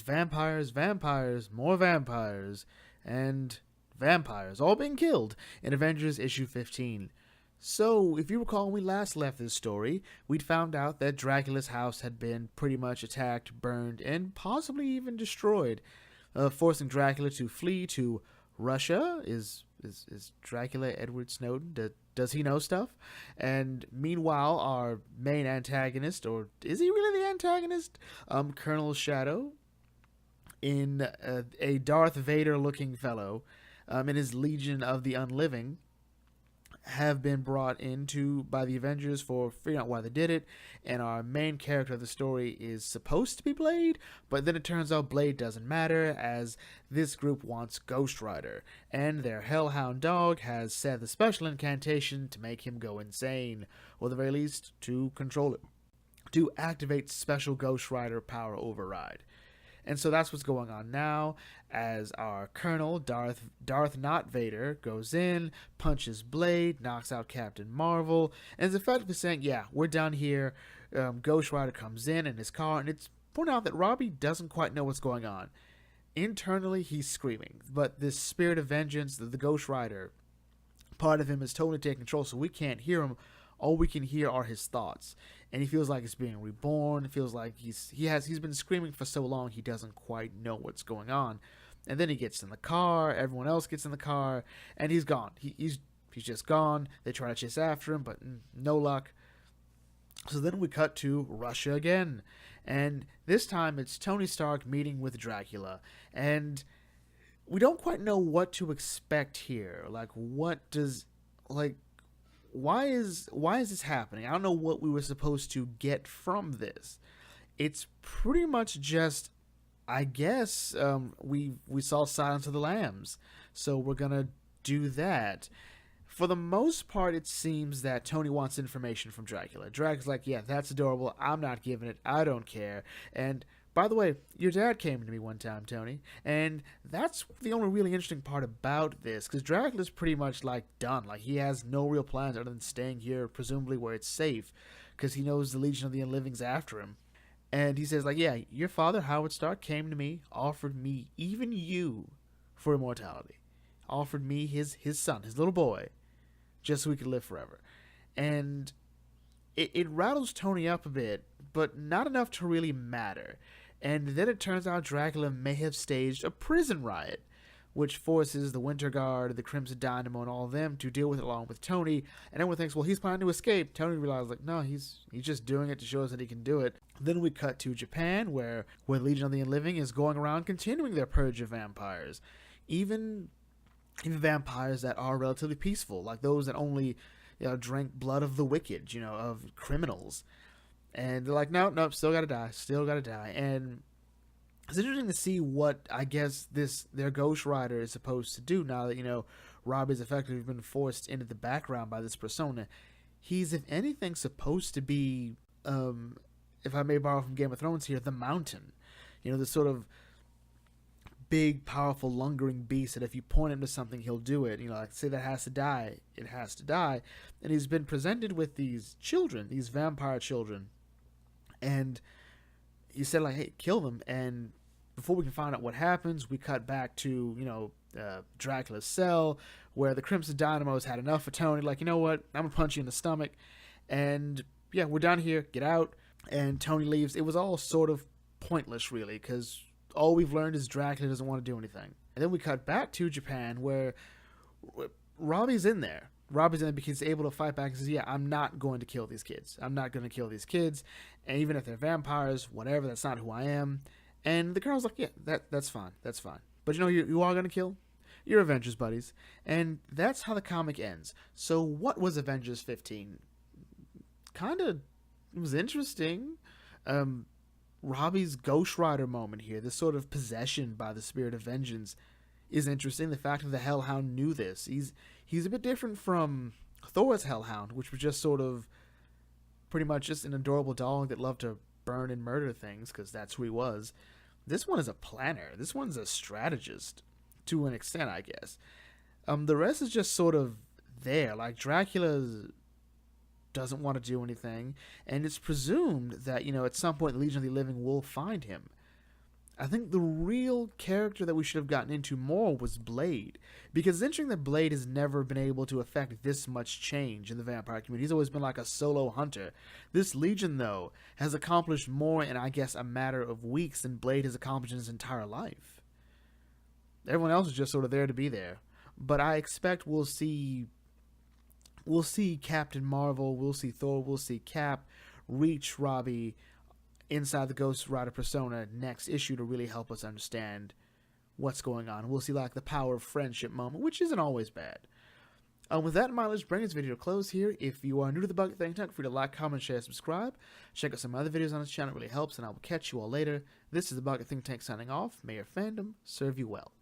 vampires, vampires, more vampires, and vampires all being killed in Avengers issue 15. So, if you recall when we last left this story, we'd found out that Dracula's house had been pretty much attacked, burned, and possibly even destroyed, forcing Dracula to flee to Russia. Is Dracula Edward Snowden? Does he know stuff? And meanwhile, our main antagonist, or is he really the antagonist? Colonel Shadow, in a Darth Vader-looking fellow, in his Legion of the Unliving, have been brought into by the Avengers for figuring out why they did it, and our main character of the story is supposed to be Blade, but then it turns out Blade doesn't matter, as this group wants Ghost Rider, and their Hellhound dog has said the special incantation to make him go insane, or at the very least, to control it, to activate special Ghost Rider power override. And so that's what's going on now, as our Colonel, Darth Not Vader, goes in, punches Blade, knocks out Captain Marvel, and is effectively saying, yeah, we're done here. Ghost Rider comes in his car, and it's pointed out that Robbie doesn't quite know what's going on. Internally, he's screaming, but this spirit of vengeance, the Ghost Rider, part of him is totally taking control, so we can't hear him. All we can hear are his thoughts, and he feels like he's being reborn. It feels like he's been screaming for so long he doesn't quite know what's going on. And then he gets in the car. Everyone else gets in the car, and he's gone. He's just gone. They try to chase after him, but no luck. So then we cut to Russia again, and this time it's Tony Stark meeting with Dracula, and we don't quite know what to expect here. Why is this happening? I don't know what we were supposed to get from this. It's pretty much just, I guess, we saw Silence of the Lambs, so we're gonna do that. For the most part, it seems that Tony wants information from Dracula. Dracula's like, yeah, that's adorable. I'm not giving it. I don't care. And by the way, your dad came to me one time, Tony, and that's the only really interesting part about this, because Dracula's pretty much, done. He has no real plans other than staying here, presumably where it's safe, because he knows the Legion of the Unliving's after him. And he says, yeah, your father, Howard Stark, came to me, offered me, even you, for immortality. Offered me his son, his little boy, just so we could live forever. And it rattles Tony up a bit, but not enough to really matter. And then it turns out Dracula may have staged a prison riot, which forces the Winter Guard, the Crimson Dynamo, and all of them to deal with it along with Tony. And everyone thinks, well, he's planning to escape. Tony realizes, no, he's just doing it to show us that he can do it. Then we cut to Japan, where Legion of the Unliving is going around continuing their purge of vampires. Even vampires that are relatively peaceful, like those that only drank blood of the wicked, of criminals. And they're like, nope, still gotta die. And it's interesting to see what, I guess, their Ghost Rider is supposed to do now that, Robbie's effectively been forced into the background by this persona. He's, if anything, supposed to be, if I may borrow from Game of Thrones here, the Mountain. This sort of big, powerful, lungering beast that if you point him to something, he'll do it. Say that has to die, it has to die. And he's been presented with these children, these vampire children. And he said, hey, kill them. And before we can find out what happens, we cut back to, Dracula's cell, where the Crimson Dynamo's had enough of Tony. You know what? I'm going to punch you in the stomach. And, yeah, we're done here. Get out. And Tony leaves. It was all sort of pointless, really, because all we've learned is Dracula doesn't want to do anything. And then we cut back to Japan, where Robbie's in there. Robbie's in there because he's able to fight back and says, yeah, I'm not going to kill these kids. I'm not going to kill these kids. And even if they're vampires, whatever, that's not who I am. And the colonel's like, yeah, that's fine. That's fine. But you are going to kill? You're Avengers buddies. And that's how the comic ends. So what was Avengers 15? It was interesting. Robbie's Ghost Rider moment here, this sort of possession by the spirit of vengeance, is interesting. The fact that the Hellhound knew this. He's a bit different from Thor's Hellhound, which was just sort of pretty much just an adorable dog that loved to burn and murder things, because that's who he was. This one is a planner. This one's a strategist, to an extent, I guess. The rest is just sort of there. Dracula doesn't want to do anything, and it's presumed that, at some point the Legion of the Living will find him. I think the real character that we should have gotten into more was Blade. Because it's interesting that Blade has never been able to affect this much change in the vampire community. He's always been like a solo hunter. This Legion, though, has accomplished more in, I guess, a matter of weeks than Blade has accomplished in his entire life. Everyone else is just sort of there to be there. But I expect we'll see Captain Marvel, we'll see Thor, we'll see Cap reach Robbie inside the Ghost Rider persona next issue to really help us understand what's going on. We'll see like the power of friendship moment, which isn't always bad. With that in mind, let's bring this video to close here. If you are new to the Bucket Think Tank, feel free to like, comment, share, subscribe. Check out some other videos on this channel. It really helps, and I will catch you all later. This is the Bucket Think Tank signing off. May your fandom serve you well.